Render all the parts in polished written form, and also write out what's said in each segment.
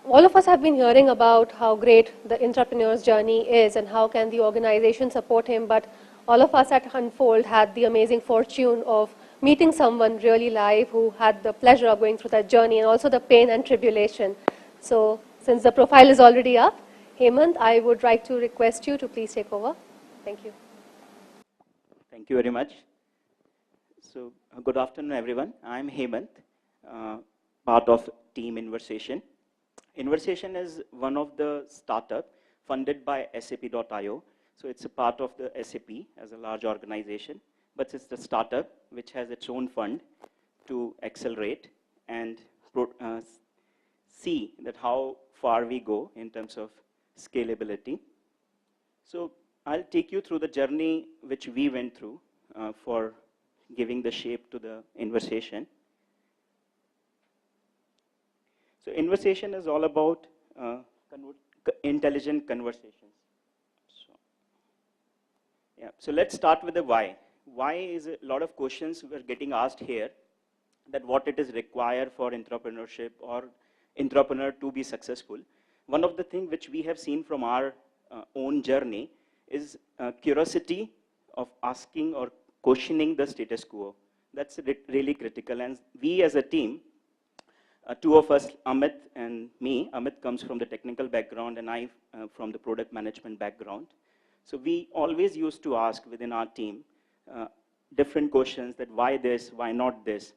all of us have been hearing about how great the entrepreneur's journey is and how can the organization support him, but all of us at Unfold had the amazing fortune of meeting someone really live who had the pleasure of going through that journey and also the pain and tribulation. So since the profile is already up, Hemant, I would like to request you to please take over. Thank you. Thank you very much. So good afternoon, everyone. I'm Hemant, part of Team Inversation. Inversation is one of the startup funded by SAP.io. So it's a part of the SAP as a large organization, but it's the startup which has its own fund to accelerate and see that how far we go in terms of scalability. So I'll take you through the journey which we went through for giving the shape to the Inversation. So Inversation is all about intelligent conversations. So let's start with the why. Why is a lot of questions were getting asked here, that what it is required for entrepreneurship or entrepreneur to be successful. One of the things which we have seen from our own journey is curiosity of asking or questioning the status quo. That's really critical. And we as a team, two of us, Amit and me, Amit comes from the technical background and I from the product management background. So we always used to ask within our team different questions, that why this, why not this?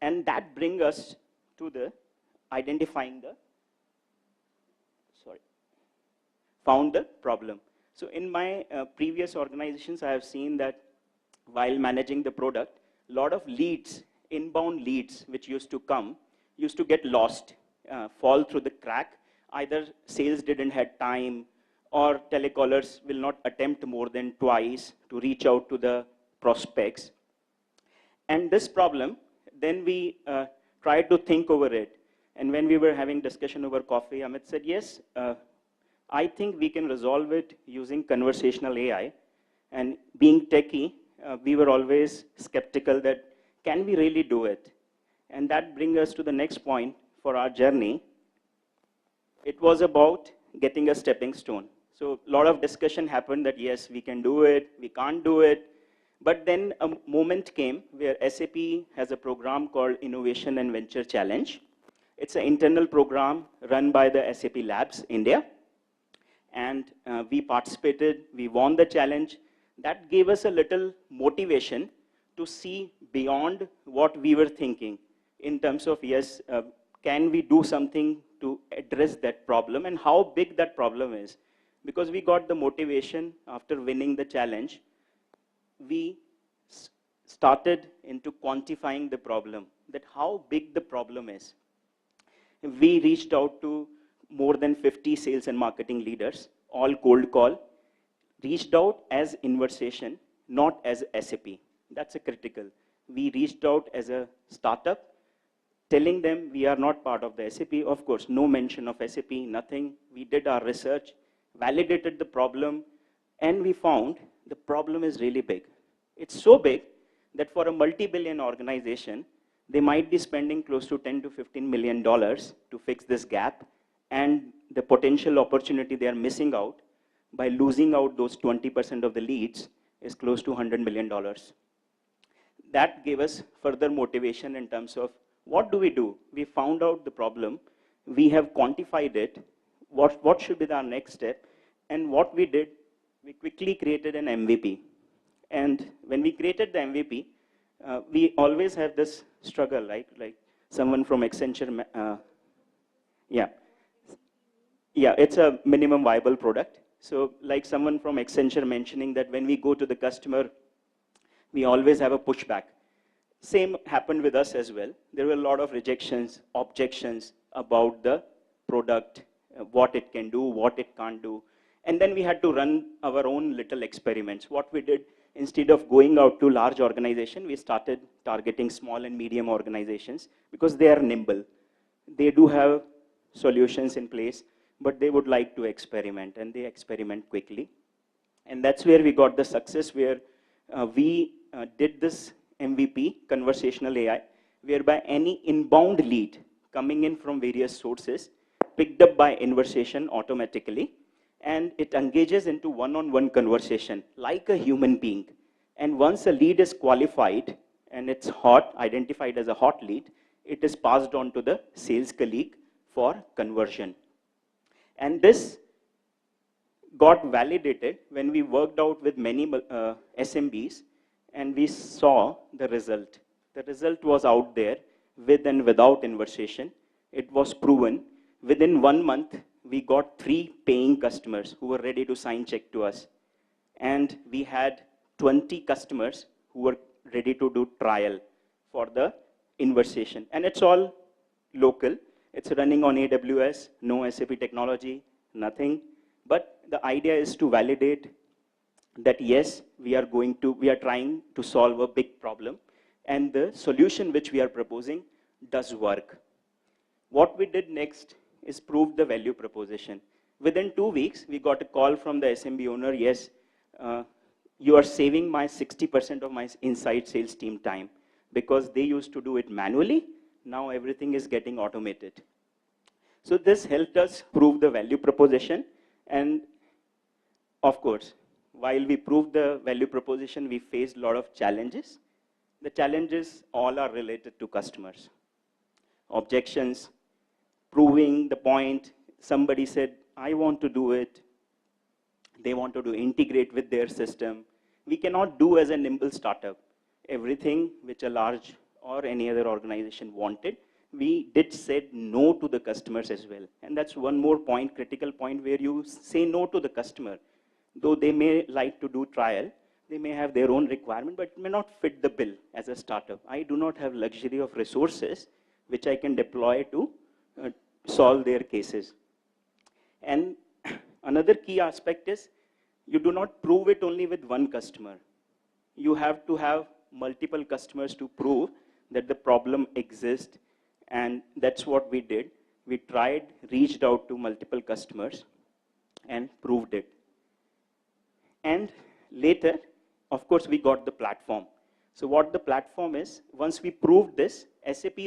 And that brings us to the identifying the, found the problem. So in my previous organizations, I have seen that while managing the product, a lot of leads, inbound leads, which used to come, used to get lost, fall through the crack. Either sales didn't have time, or telecallers will not attempt more than twice to reach out to the prospects. And this problem, then we tried to think over it. And when we were having discussion over coffee, Amit said, yes, I think we can resolve it using conversational AI. And being techie, we were always skeptical that, can we really do it? And that brings us to the next point for our journey. It was about getting a stepping stone. So a lot of discussion happened that, yes, we can do it, we can't do it. But then a moment came where SAP has a program called Innovation and Venture Challenge. It's an internal program run by the SAP Labs India. And we participated, we won the challenge. That gave us a little motivation to see beyond what we were thinking in terms of, yes, can we do something to address that problem and how big that problem is. Because we got the motivation after winning the challenge, we started into quantifying the problem, that how big the problem is. We reached out to more than 50 sales and marketing leaders, all cold call, reached out as Inversation, not as SAP. That's a critical. We reached out as a startup, telling them we are not part of the SAP. Of course, no mention of SAP, nothing. We did our research, validated the problem, and we found the problem is really big. It's so big that for a multi-billion organization, they might be spending close to $10 to $15 million to fix this gap, and the potential opportunity they are missing out by losing out those 20% of the leads is close to $100 million. That gave us further motivation in terms of, what do we do? We found out the problem, we have quantified it, what should be our next step, and what we did, we quickly created an MVP. And when we created the MVP, we always have this struggle, right? Like someone from Accenture, yeah, it's a minimum viable product. So like someone from Accenture mentioning that when we go to the customer, we always have a pushback. Same happened with us as well. There were a lot of rejections, objections about the product, what it can do, what it can't do. And then we had to run our own little experiments. What we did, instead of going out to large organizations, we started targeting small and medium organizations because they are nimble. They do have solutions in place, but they would like to experiment, and they experiment quickly. And that's where we got the success, where we did this MVP, conversational AI, whereby any inbound lead coming in from various sources picked up by conversation automatically, and it engages into one-on-one conversation like a human being. And once a lead is qualified and it's hot, identified as a hot lead, it is passed on to the sales colleague for conversion. And this got validated when we worked out with many SMBs, and we saw the result. The result was out there with and without conversation. It was proven. Within 1 month, we got 3 paying customers who were ready to sign check to us. And we had 20 customers who were ready to do trial for the conversation. And it's all local. It's running on AWS, no SAP technology, nothing. But the idea is to validate that yes, we are trying to solve a big problem, and the solution which we are proposing does work. What we did next is prove the value proposition. Within 2 weeks, we got a call from the SMB owner, yes, you are saving my 60% of my inside sales team time, because they used to do it manually. Now everything is getting automated. So this helped us prove the value proposition. And of course, while we proved the value proposition, we faced a lot of challenges. The challenges all are related to customers. Objections, proving the point. Somebody said, I want to do it. They wanted to integrate with their system. We cannot do as a nimble startup everything which a large or any other organization wanted. We did say no to the customers as well. And that's one more point, critical point, where you say no to the customer. Though they may like to do trial, they may have their own requirement, but it may not fit the bill as a startup. I do not have luxury of resources which I can deploy to solve their cases. And another key aspect is you do not prove it only with one customer. You have to have multiple customers to prove that the problem exists. And that's what we did. We tried, reached out to multiple customers, and proved it. And later, of course, we got the platform. So what the platform is, once we proved this, SAP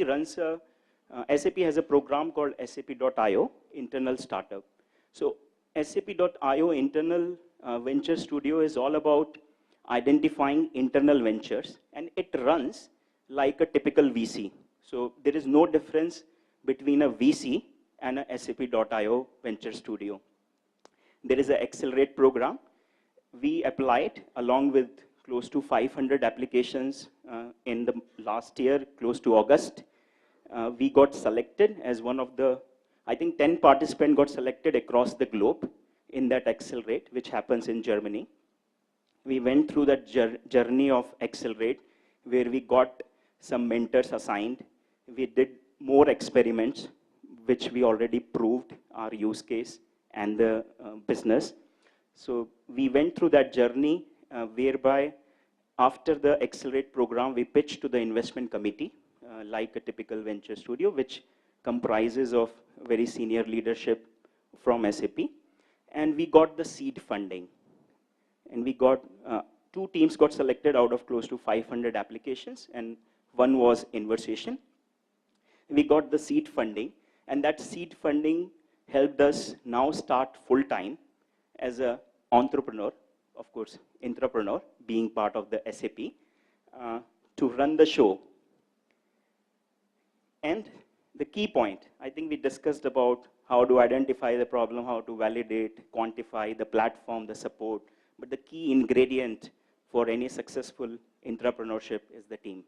has a program called SAP.io, internal startup. So SAP.io internal venture studio is all about identifying internal ventures, and it runs like a typical VC. So there is no difference between a VC and a SAP.io venture studio. There is an Accelerate program. We applied along with close to 500 applications in the last year, close to August. We got selected as one of the, I think 10 participants got selected across the globe in that Accelerate, which happens in Germany. We went through that journey of Accelerate, where we got some mentors assigned. We did more experiments, which we already proved our use case and the business. So we went through that journey whereby after the Accelerate program, we pitched to the investment committee, like a typical venture studio, which comprises of very senior leadership from SAP. And we got the seed funding. And we got, 2 teams got selected out of close to 500 applications, and one was Conversation. We got the seed funding, and that seed funding helped us now start full-time as an entrepreneur, of course, Intrapreneur, being part of the SAP, to run the show. And the key point, I think we discussed about how to identify the problem, how to validate, quantify the platform, the support, but the key ingredient for any successful entrepreneurship is the team.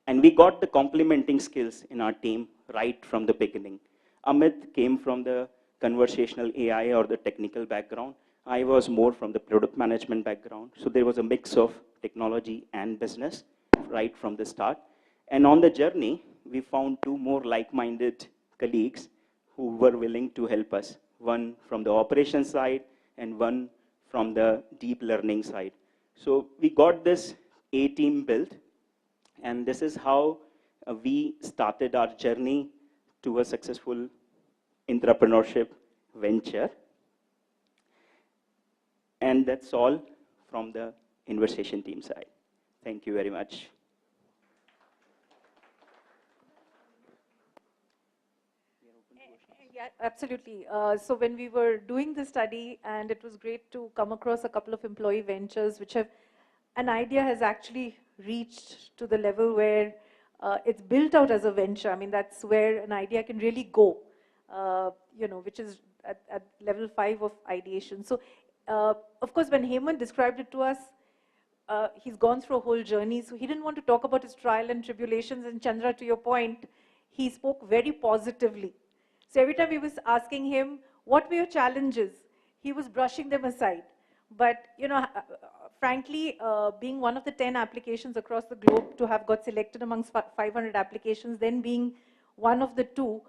And we got the complementing skills in our team right from the beginning. Amit came from the conversational AI or the technical background. I was more from the product management background. So there was a mix of technology and business right from the start. And on the journey, we found 2 more like-minded colleagues who were willing to help us. One from the operations side and one from the deep learning side. So we got this A team built. And this is how we started our journey to a successful entrepreneurship venture. And that's all from the Conversation team side. Thank you very much. Yeah, absolutely. So when we were doing the study, and it was great to come across a couple of employee ventures which have, an idea has actually reached to the level where it's built out as a venture. I mean, that's where an idea can really go, which is at level 5 of ideation. So, of course, when Hemant described it to us, he's gone through a whole journey, so he didn't want to talk about his trial and tribulations. And Chandra, to your point, he spoke very positively. So every time we was asking him, what were your challenges? He was brushing them aside. But, frankly, being one of the 10 applications across the globe to have got selected amongst 500 applications, then being one of the two,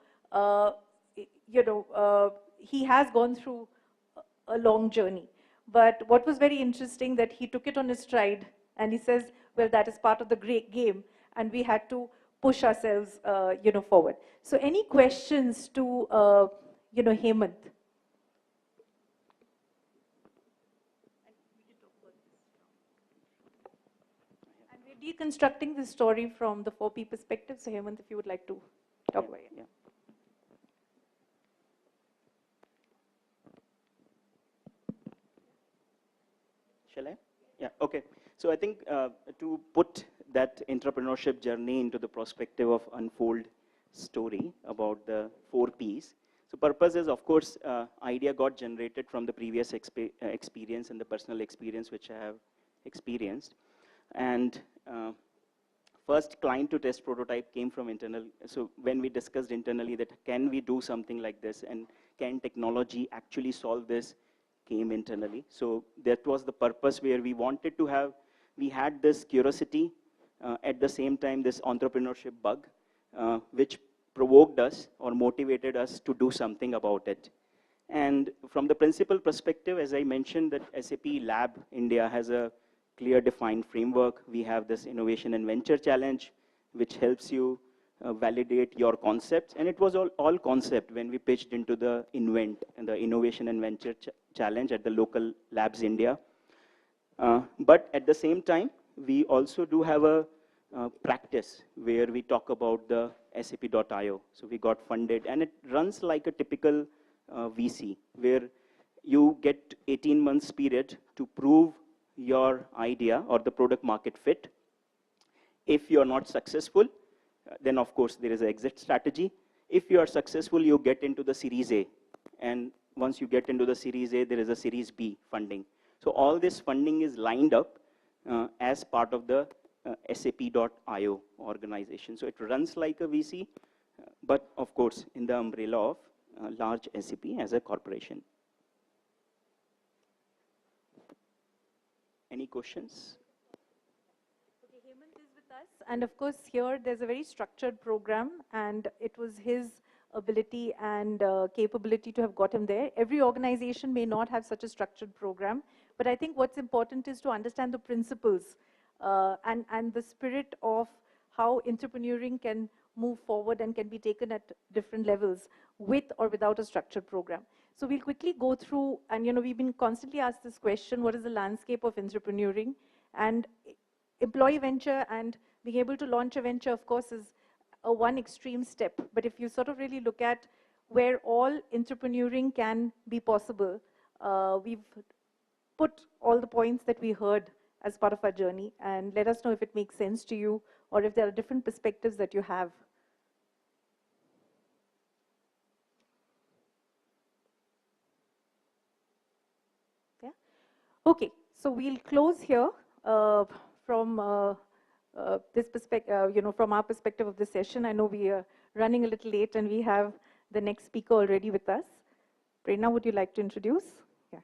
he has gone through a long journey. But what was very interesting that he took it on his stride, and he says, well, that is part of the great game, and we had to push ourselves, forward. So any questions to, Hemant? And we're deconstructing the story from the 4P perspective. So Hemant, if you would like to talk about it. Yeah. Shall I? Yeah, okay. So I think to put that entrepreneurship journey into the perspective of unfold story about the 4 Ps. So purpose is, of course, idea got generated from the previous experience and the personal experience which I have experienced. And first client to test prototype came from internal. So when we discussed internally that can we do something like this and can technology actually solve this, came internally. So that was the purpose where we wanted to have, we had this curiosity, at the same time this entrepreneurship bug, which provoked us or motivated us to do something about it. And from the principal perspective, as I mentioned, that SAP Lab India has a clear defined framework. We have this innovation and venture challenge, which helps you validate your concepts. And it was all concept when we pitched into the invent and the innovation and venture challenge at the local labs India. But at the same time, we also do have a practice where we talk about the SAP.io. So we got funded, and it runs like a typical VC, where you get 18 months period to prove your idea or the product market fit. If you're not successful, then of course there is an exit strategy. If you are successful, you get into the Series A. And once you get into the Series A, there is a Series B funding. So all this funding is lined up as part of the SAP.io organization. So it runs like a VC, but of course in the umbrella of large SAP as a corporation. Any questions? Okay, Hemant is with us, and of course here there's a very structured program, and it was his ability and capability to have got him there. Every organization may not have such a structured program, but I think what's important is to understand the principles and the spirit of how entrepreneuring can move forward and can be taken at different levels with or without a structured program. So we'll quickly go through, and we've been constantly asked this question, what is the landscape of entrepreneuring? And employee venture and being able to launch a venture, of course, is a one extreme step. But if you sort of really look at where all entrepreneuring can be possible, we've put all the points that we heard as part of our journey, and let us know if it makes sense to you or if there are different perspectives that you have. Yeah. Okay, so we'll close here from this perspective, from our perspective of this session. I know we are running a little late and we have the next speaker already with us. Prerna, would you like to introduce? Yeah.